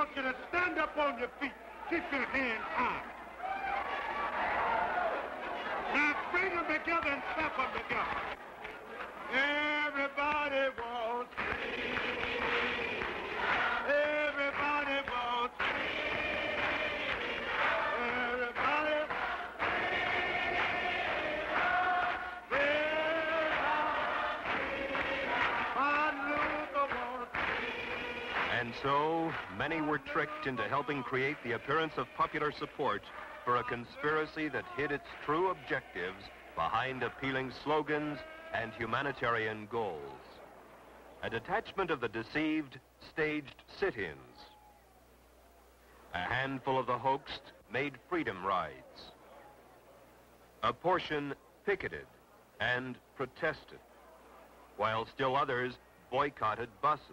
want you to stand up on your feet. Keep your hands high. Now bring them together and clap them together. Everybody wants freedom. Everybody wants freedom. Everybody. And so, many were tricked into helping create the appearance of popular support for a conspiracy that hid its true objectives behind appealing slogans and humanitarian goals. A detachment of the deceived staged sit-ins. A handful of the hoaxed made freedom rides. A portion picketed and protested, while still others boycotted buses.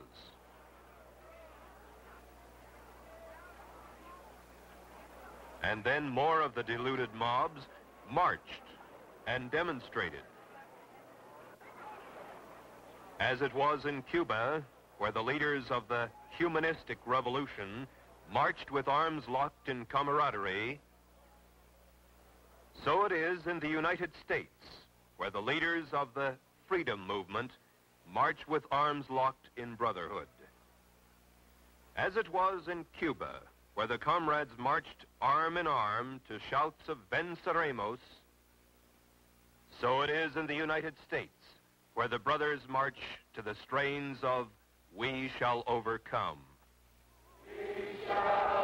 And then more of the deluded mobs marched and demonstrated. As it was in Cuba, where the leaders of the humanistic revolution marched with arms locked in camaraderie, so it is in the United States, where the leaders of the freedom movement march with arms locked in brotherhood. As it was in Cuba, where the comrades marched arm in arm to shouts of Venceremos, so it is in the United States, where the brothers march to the strains of We Shall Overcome. We shall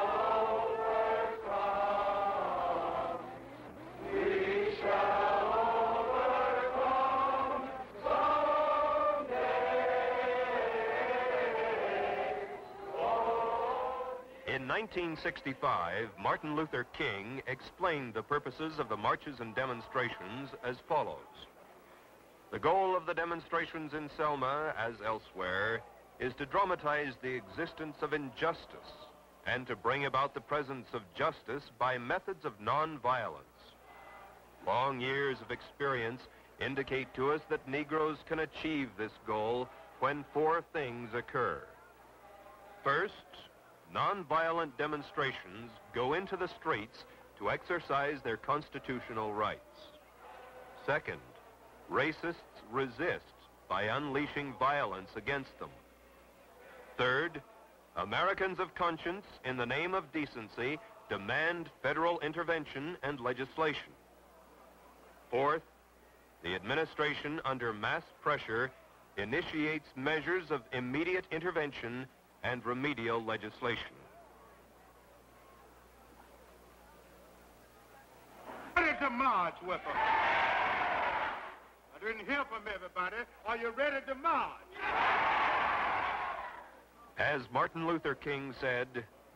overcome. We shall overcome someday. In 1965, Martin Luther King explained the purposes of the marches and demonstrations as follows. The goal of the demonstrations in Selma, as elsewhere, is to dramatize the existence of injustice and to bring about the presence of justice by methods of nonviolence. Long years of experience indicate to us that Negroes can achieve this goal when four things occur. First, nonviolent demonstrations go into the streets to exercise their constitutional rights. Second, racists resist by unleashing violence against them. Third, Americans of conscience, in the name of decency, demand federal intervention and legislation. Fourth, the administration, under mass pressure, initiates measures of immediate intervention and remedial legislation. Ready to march with them? I didn't hear from everybody. Are you ready to march? As Martin Luther King said,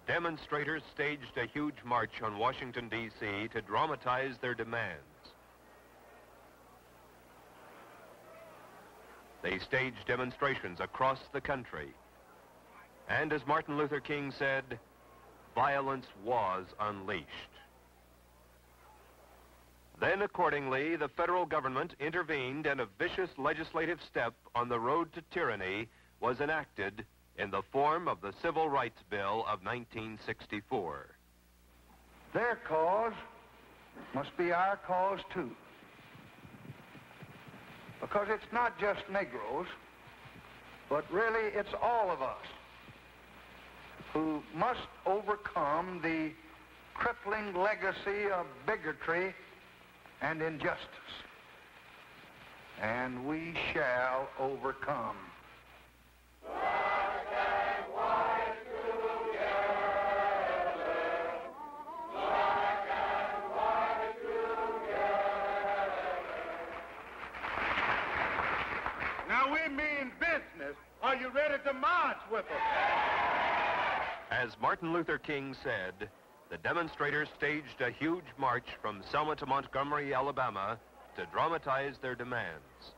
demonstrators staged a huge march on Washington, D.C. to dramatize their demands. They staged demonstrations across the country. And as Martin Luther King said, violence was unleashed. Then, accordingly, the federal government intervened and a vicious legislative step on the road to tyranny was enacted in the form of the Civil Rights Bill of 1964. Their cause must be our cause, too. Because it's not just Negroes, but really it's all of us who must overcome the crippling legacy of bigotry and injustice. And we shall overcome. Black and white together. Black and white together. Now we mean business. Are you ready to march with us? As Martin Luther King said, the demonstrators staged a huge march from Selma to Montgomery, Alabama, to dramatize their demands.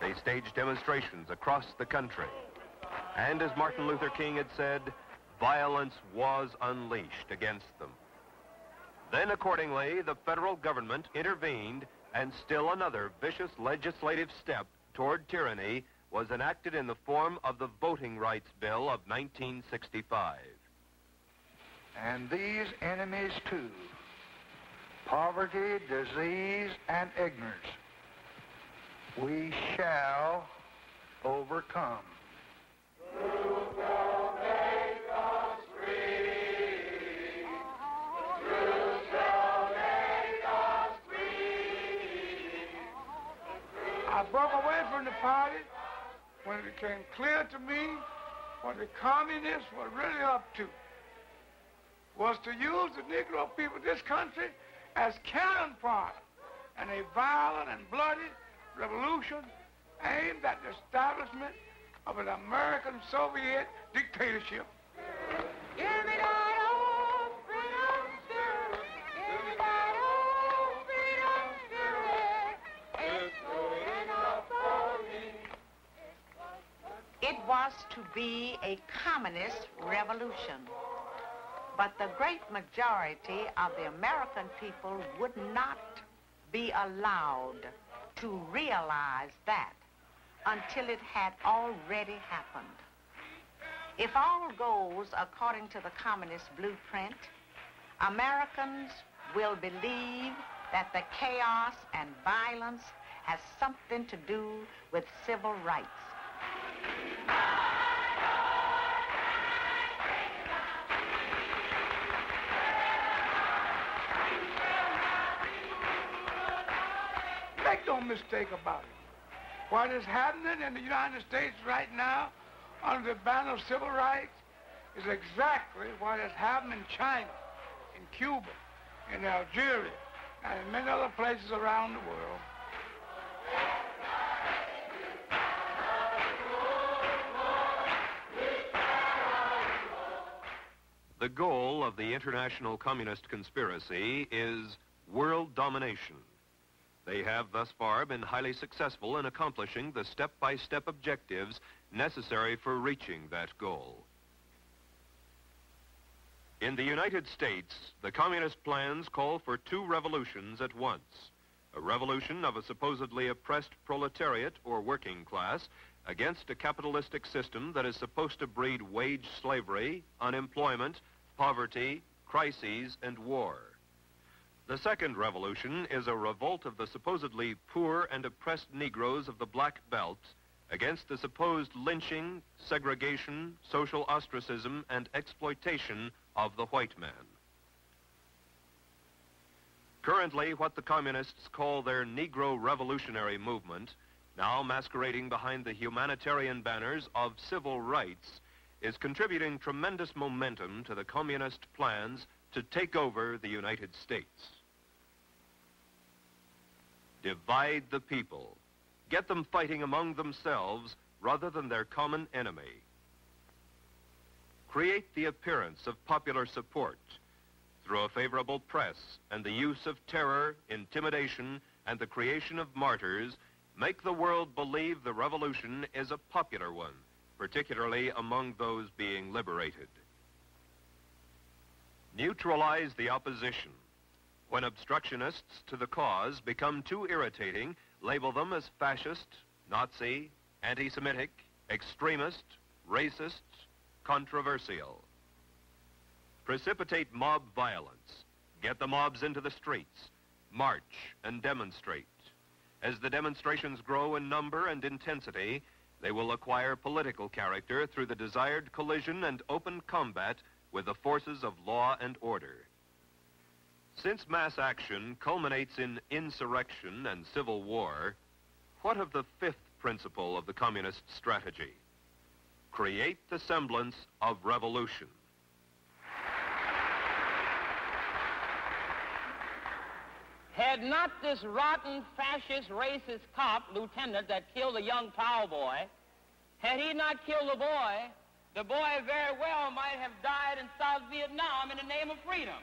They staged demonstrations across the country. And as Martin Luther King had said, violence was unleashed against them. Then, accordingly, the federal government intervened, and still another vicious legislative step toward tyranny was enacted in the form of the Voting Rights Bill of 1965. And these enemies too, poverty, disease, and ignorance, we shall overcome. I broke away from the party when it became clear to me what the communists were really up to was to use the Negro people of this country as cannon fodder in a violent and bloody revolution aimed at the establishment of an American Soviet dictatorship. Give me that old freedom spirit. Give me that old freedom spirit. It's good enough for me. It was to be a communist revolution, but the great majority of the American people would not be allowed to realize that until it had already happened. If all goes according to the communist blueprint, Americans will believe that the chaos and violence has something to do with civil rights. Make no mistake about it. What is happening in the United States right now under the banner of civil rights is exactly what has happened in China, in Cuba, in Algeria, and in many other places around the world. The goal of the international communist conspiracy is world domination. They have thus far been highly successful in accomplishing the step-by-step objectives necessary for reaching that goal. In the United States, the communist plans call for two revolutions at once. A revolution of a supposedly oppressed proletariat or working class against a capitalistic system that is supposed to breed wage slavery, unemployment, poverty, crises, and war. The second revolution is a revolt of the supposedly poor and oppressed Negroes of the Black Belt against the supposed lynching, segregation, social ostracism, and exploitation of the white man. Currently, what the communists call their Negro Revolutionary Movement, now masquerading behind the humanitarian banners of civil rights, is contributing tremendous momentum to the communist plans to take over the United States. Divide the people. Get them fighting among themselves rather than their common enemy. Create the appearance of popular support through a favorable press and the use of terror, intimidation, and the creation of martyrs. Make the world believe the revolution is a popular one, particularly among those being liberated. Neutralize the opposition. When obstructionists to the cause become too irritating, label them as fascist, Nazi, anti-Semitic, extremist, racist, controversial. Precipitate mob violence. Get the mobs into the streets. March and demonstrate. As the demonstrations grow in number and intensity, they will acquire political character through the desired collision and open combat with the forces of law and order. Since mass action culminates in insurrection and civil war, what of the fifth principle of the communist strategy? Create the semblance of revolution. Had not this rotten, fascist, racist cop, lieutenant, that killed the young plowboy, had he not killed the boy very well might have died in South Vietnam in the name of freedom.